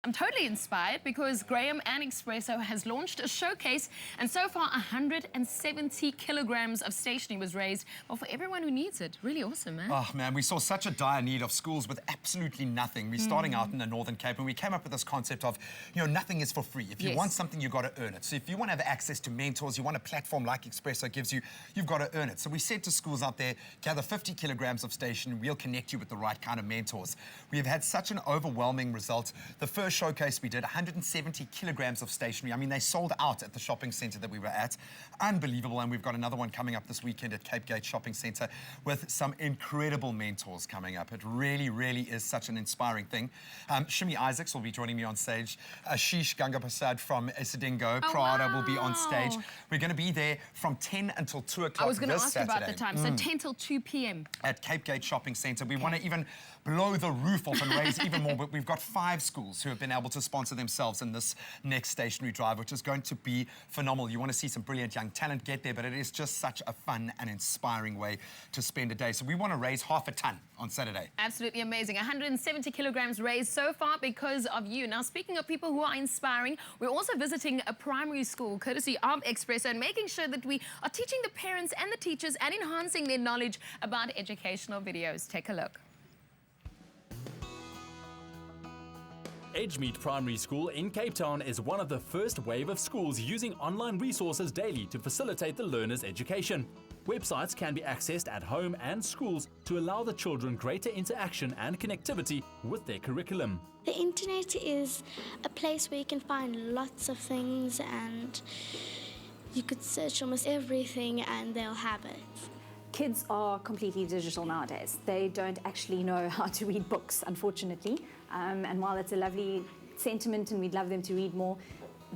I'm totally inspired because Graham and Expresso has launched a showcase, and so far 170 kilograms of stationery was raised, well, for everyone who needs it. Really awesome, man. Oh, man, we saw such a dire need of schools with absolutely nothing. We're starting out in the Northern Cape, and we came up with this concept of, nothing is for free. If you want something, you've got to earn it. So if you want to have access to mentors, you want a platform like Expresso gives you, you've got to earn it. So we said to schools out there, gather 50 kilograms of stationery, we'll connect you with the right kind of mentors. We have had such an overwhelming result. The first showcase we did, 170 kilograms of stationery. I mean, they sold out at the shopping centre that we were at. Unbelievable. And we've got another one coming up this weekend at Cape Gate Shopping Centre with some incredible mentors coming up. It really, really is such an inspiring thing. Shimi Isaacs will be joining me on stage. Ashish Gangapasad from Sissing Prada will be on stage. We're going to be there from 10 until 2 o'clock. I was going to ask Saturday. about the time. So 10 till 2 p.m. At Cape Gate Shopping Centre. We want to even blow the roof off and raise even more, but we've got 5 schools who have been able to sponsor themselves in this next stationery drive, which is going to be phenomenal. You want to see some brilliant young talent get there, but it is just such a fun and inspiring way to spend a day. So we want to raise 1/2 ton on Saturday. Absolutely amazing. 170 kilograms raised so far because of you. Now, speaking of people who are inspiring, we're also visiting a primary school courtesy of Expresso and making sure that we are teaching the parents and the teachers and enhancing their knowledge about educational videos. Take a look. Edgemead Primary School in Cape Town is one of the first wave of schools using online resources daily to facilitate the learner's education. Websites can be accessed at home and schools to allow the children greater interaction and connectivity with their curriculum. The internet is a place where you can find lots of things and you could search almost everything and they'll have it. Kids are completely digital nowadays. They don't actually know how to read books, unfortunately. And while it's a lovely sentiment and we'd love them to read more,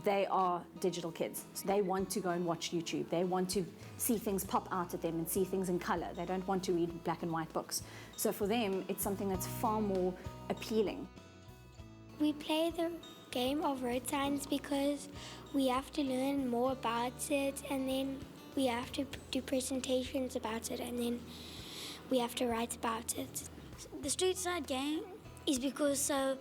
they are digital kids. So they want to go and watch YouTube. They want to see things pop out at them and see things in color. They don't want to read black and white books. So for them, it's something that's far more appealing. We play the game of road signs because we have to learn more about it, and then we have to do presentations about it, and then we have to write about it. The street side game is because so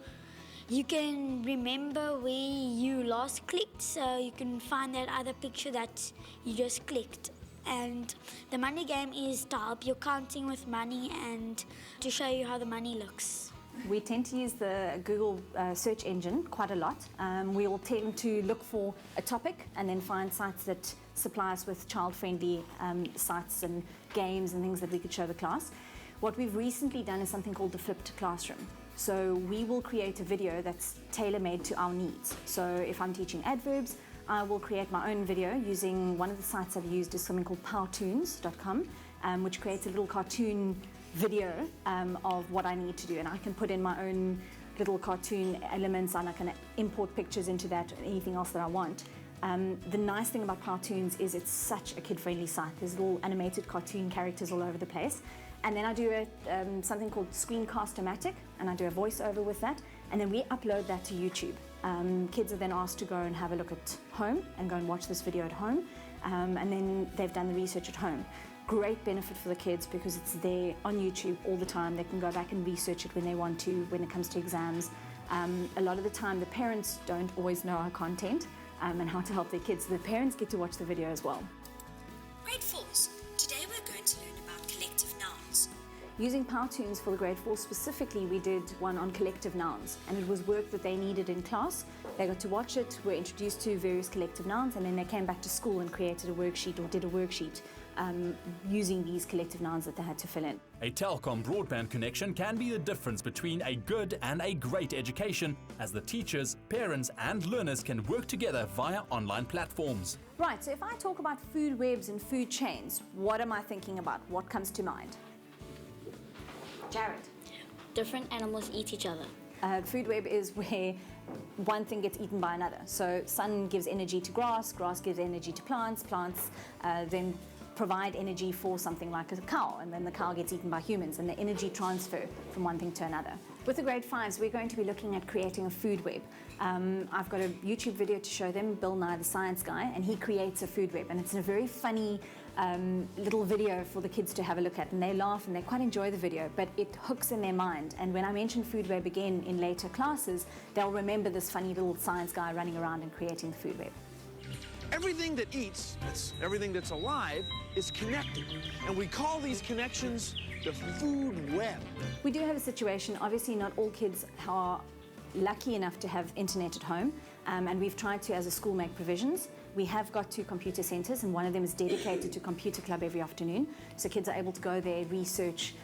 you can remember where you last clicked, so you can find that other picture that you just clicked. And the money game is to help you counting with money and to show you how the money looks. We tend to use the Google search engine quite a lot. We will tend to look for a topic and then find sites that supply us with child-friendly sites and games and things that we could show the class. What we've recently done is something called the flipped classroom. So we will create a video that's tailor-made to our needs. So if I'm teaching adverbs, I will create my own video using one of the sites I've used is something called powtoons.com, which creates a little cartoon video of what I need to do, and I can put in my own little cartoon elements and I can import pictures into that and anything else that I want. The nice thing about Powtoons is it's such a kid-friendly site. There's little animated cartoon characters all over the place. And then I do something called Screencast-O-Matic, and I do a voiceover with that, and then we upload that to YouTube. Kids are then asked to go and have a look at home and go and watch this video at home, and then they've done the research at home. Great benefit for the kids because it's there on YouTube all the time. They can go back and research it when they want to, when it comes to exams. A lot of the time the parents don't always know our content and how to help their kids, so the parents get to watch the video as well. Grade 4s, today we're going to learn about collective nouns. Using Powtoons for the grade 4 specifically, we did one on collective nouns, and it was work that they needed in class. They got to watch it, were introduced to various collective nouns, and then they came back to school and created a worksheet or did a worksheet using these collective nouns that they had to fill in. A Telkom broadband connection can be the difference between a good and a great education, as the teachers, parents and learners can work together via online platforms. Right, so if I talk about food webs and food chains, what am I thinking about? What comes to mind? Jared? Different animals eat each other. Food web is where one thing gets eaten by another. So sun gives energy to grass, grass gives energy to plants, plants then provide energy for something like a cow, and then the cow gets eaten by humans, and the energy transfer from one thing to another. With the grade 5s, we're going to be looking at creating a food web. I've got a YouTube video to show them, Bill Nye, the science guy, and he creates a food web, and it's a very funny little video for the kids to have a look at, and they laugh and they quite enjoy the video, but it hooks in their mind. And when I mention food web again in later classes, they'll remember this funny little science guy running around and creating the food web. Everything that eats, everything that's alive, is connected. And we call these connections the food web. We do have a situation, obviously not all kids are lucky enough to have internet at home, and we've tried to, as a school, make provisions. We have got 2 computer centres, and one of them is dedicated to computer club every afternoon. So kids are able to go there, research,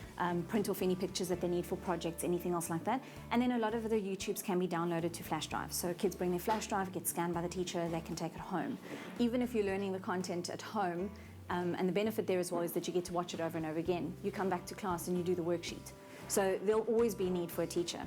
print off any pictures that they need for projects, anything else like that. And then a lot of the YouTubes can be downloaded to flash drives. So kids bring their flash drive, gets scanned by the teacher, they can take it home. Even if you're learning the content at home, and the benefit there as well is that you get to watch it over and over again. You come back to class and you do the worksheet. So there'll always be a need for a teacher.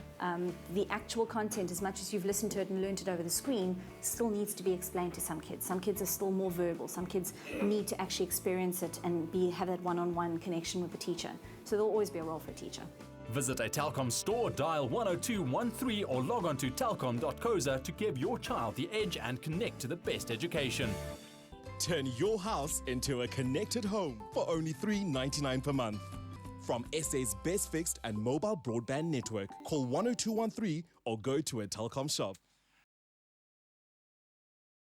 The actual content, as much as you've listened to it and learned it over the screen, still needs to be explained to some kids. Some kids are still more verbal. Some kids need to actually experience it and have that one-on-one connection with the teacher. So there'll always be a role for a teacher. Visit a Telkom store, dial 10213 or log on to telkom.co.za to give your child the edge and connect to the best education. Turn your house into a connected home for only $3.99 per month. From SA's best fixed and mobile broadband network, call 10213 or go to a Telkom shop.